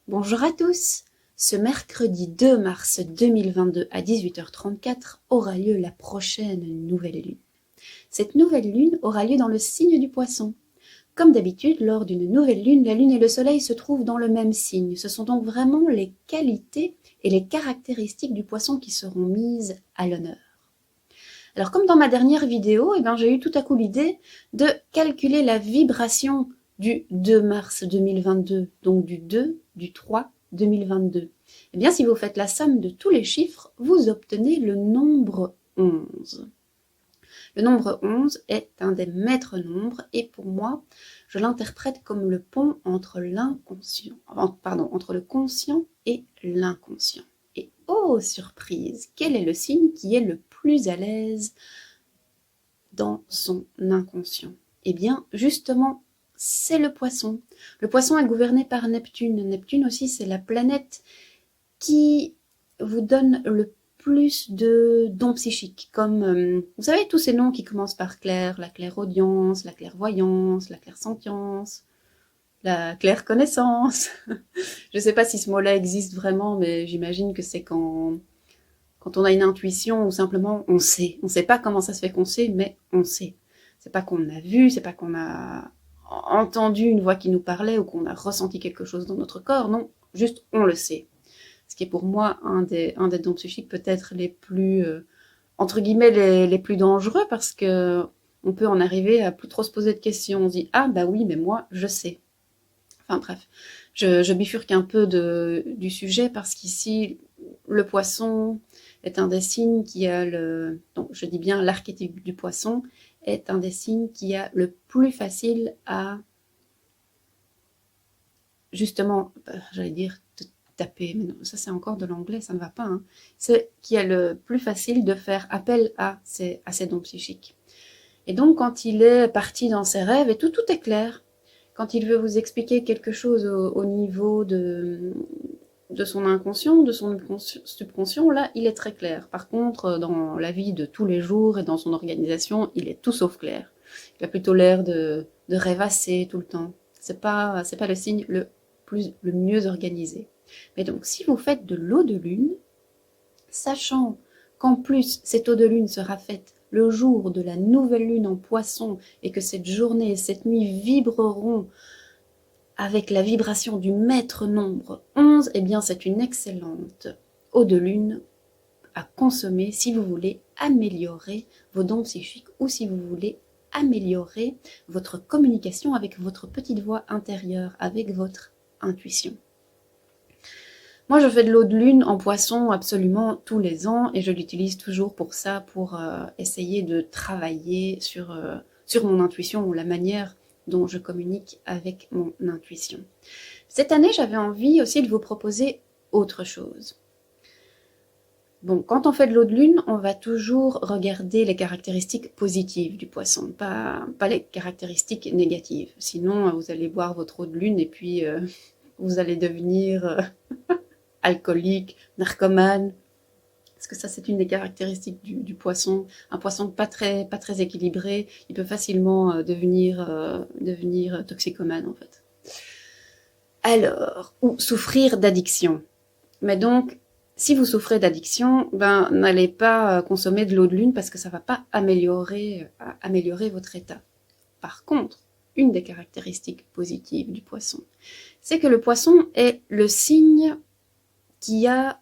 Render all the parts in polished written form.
Bonjour à tous. Ce mercredi 2 mars 2022 à 18h34 aura lieu la prochaine nouvelle lune. Cette nouvelle lune aura lieu dans le signe du Poisson. Comme d'habitude, lors d'une nouvelle lune, la lune et le soleil se trouvent dans le même signe. Ce sont donc vraiment les qualités et les caractéristiques du Poisson qui seront mises à l'honneur. Alors comme dans ma dernière vidéo, j'ai eu tout à coup l'idée de calculer la vibration du 2 mars 2022, donc du 2, du 3, 2022. Eh bien, si vous faites la somme de tous les chiffres, vous obtenez le nombre 11. Le nombre 11 est un des maîtres nombres et pour moi, je l'interprète comme le pont entre entre le conscient et l'inconscient. Et oh surprise, quel est le signe qui est le plus à l'aise dans son inconscient? Eh bien, justement, c'est le Poisson. Le Poisson est gouverné par Neptune. Neptune aussi, c'est la planète qui vous donne le plus de dons psychiques, comme, vous savez, tous ces noms qui commencent par clair, la clairaudience, la clairvoyance, la clairsentience, la clairconnaissance. Je ne sais pas si ce mot-là existe vraiment, mais j'imagine que c'est quand on a une intuition ou simplement on sait. On ne sait pas comment ça se fait qu'on sait, mais on sait. C'est pas qu'on a vu, c'est pas qu'on a entendu une voix qui nous parlait ou qu'on a ressenti quelque chose dans notre corps, non, juste on le sait. Ce qui est pour moi un des dons psychiques peut-être les plus, entre guillemets, les plus dangereux parce que on peut en arriver à plus trop se poser de questions. On se dit, ah bah oui, mais moi, je sais. Enfin bref, je bifurque un peu du sujet parce qu'ici, le Poisson est un des signes qui a donc je dis bien l'archétype du Poisson, est un des signes qui a le plus facile à, justement, j'allais dire taper, mais non, ça c'est encore de l'anglais, ça ne va pas, hein. C'est qui a le plus facile de faire appel à ses dons psychiques. Et donc quand il est parti dans ses rêves, et tout est clair. Quand il veut vous expliquer quelque chose au niveau de son inconscient, de son subconscient, là, il est très clair. Par contre, dans la vie de tous les jours et dans son organisation, il est tout sauf clair. Il a plutôt l'air de rêvasser tout le temps. C'est pas le signe le mieux organisé. Mais donc, si vous faites de l'eau de lune, sachant qu'en plus, cette eau de lune sera faite le jour de la nouvelle lune en Poisson et que cette journée et cette nuit vibreront avec la vibration du maître nombre 11, eh bien c'est une excellente eau de lune à consommer si vous voulez améliorer vos dons psychiques ou si vous voulez améliorer votre communication avec votre petite voix intérieure, avec votre intuition. Moi, je fais de l'eau de lune en Poisson absolument tous les ans et je l'utilise toujours pour ça, pour essayer de travailler sur mon intuition ou la manière dont je communique avec mon intuition. Cette année, j'avais envie aussi de vous proposer autre chose. Bon, quand on fait de l'eau de lune, on va toujours regarder les caractéristiques positives du Poisson, pas les caractéristiques négatives. Sinon, vous allez boire votre eau de lune et puis vous allez devenir alcoolique, narcomane, parce que ça c'est une des caractéristiques du Poisson. Un Poisson pas très équilibré, il peut facilement devenir toxicomane en fait. Alors, ou souffrir d'addiction. Mais donc, si vous souffrez d'addiction, n'allez pas consommer de l'eau de lune parce que ça va pas améliorer votre état. Par contre, une des caractéristiques positives du Poisson, c'est que le Poisson est le signe qui a,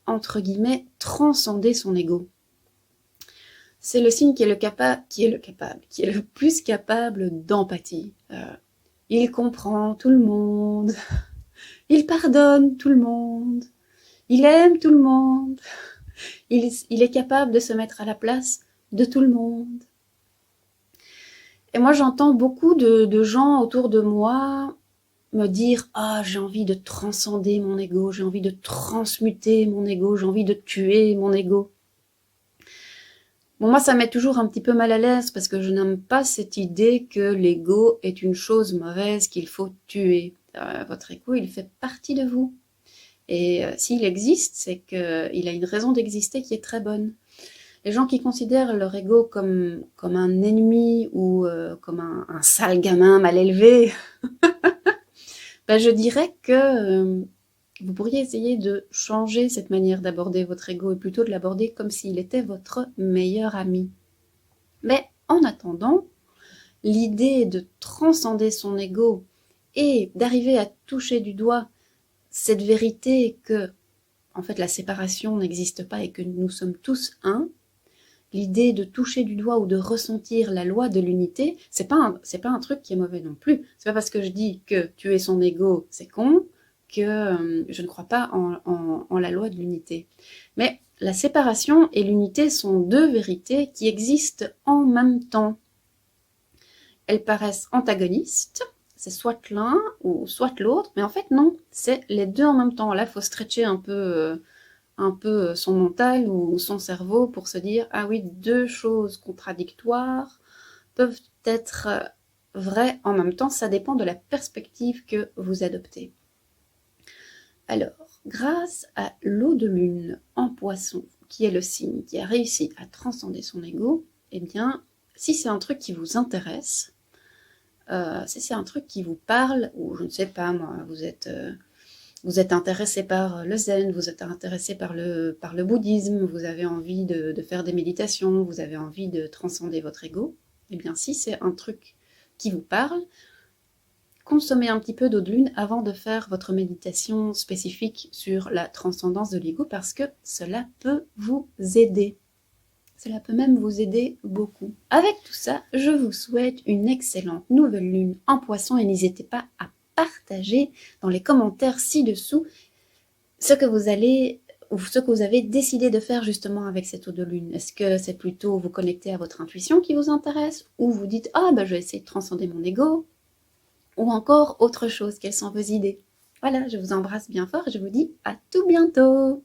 entre guillemets, transcendé son ego. C'est le signe qui est le plus capable d'empathie. Il comprend tout le monde, il pardonne tout le monde, il aime tout le monde, il est capable de se mettre à la place de tout le monde. Et moi, j'entends beaucoup de gens autour de moi me dire « Ah, j'ai envie de transcender mon ego, j'ai envie de transmuter mon ego, j'ai envie de tuer mon ego. » Bon, moi, ça met toujours un petit peu mal à l'aise parce que je n'aime pas cette idée que l'ego est une chose mauvaise qu'il faut tuer. Votre ego, il fait partie de vous. Et s'il existe, c'est qu'il a une raison d'exister qui est très bonne. Les gens qui considèrent leur ego comme un ennemi ou comme un sale gamin mal élevé, je dirais que Vous pourriez essayer de changer cette manière d'aborder votre ego et plutôt de l'aborder comme s'il était votre meilleur ami. Mais en attendant, l'idée de transcender son ego et d'arriver à toucher du doigt cette vérité que, en fait, la séparation n'existe pas et que nous sommes tous un, l'idée de toucher du doigt ou de ressentir la loi de l'unité, c'est pas un truc qui est mauvais non plus. C'est pas parce que je dis que tuer son ego, c'est con, que je ne crois pas en la loi de l'unité. Mais la séparation et l'unité sont deux vérités qui existent en même temps. Elles paraissent antagonistes, c'est soit l'un ou soit l'autre, mais en fait non, c'est les deux en même temps. Là, il faut stretcher un peu son mental ou son cerveau pour se dire « Ah oui, deux choses contradictoires peuvent être vraies en même temps, ça dépend de la perspective que vous adoptez. » Alors, grâce à l'eau de lune en poisson, qui est le signe qui a réussi à transcender son ego, eh bien, si c'est un truc qui vous intéresse, si c'est un truc qui vous parle, ou je ne sais pas moi, vous êtes intéressé par le zen, vous êtes intéressé par le bouddhisme, vous avez envie de faire des méditations, vous avez envie de transcender votre ego, eh bien si c'est un truc qui vous parle, consommez un petit peu d'eau de lune avant de faire votre méditation spécifique sur la transcendance de l'ego parce que cela peut vous aider. Cela peut même vous aider beaucoup. Avec tout ça, je vous souhaite une excellente nouvelle lune en poisson et n'hésitez pas à partager dans les commentaires ci-dessous ce que vous avez décidé de faire justement avec cette eau de lune. Est-ce que c'est plutôt vous connecter à votre intuition qui vous intéresse ou vous dites « Ah, je vais essayer de transcender mon ego » ou encore autre chose, quelles sont vos idées? Voilà, je vous embrasse bien fort et je vous dis à tout bientôt.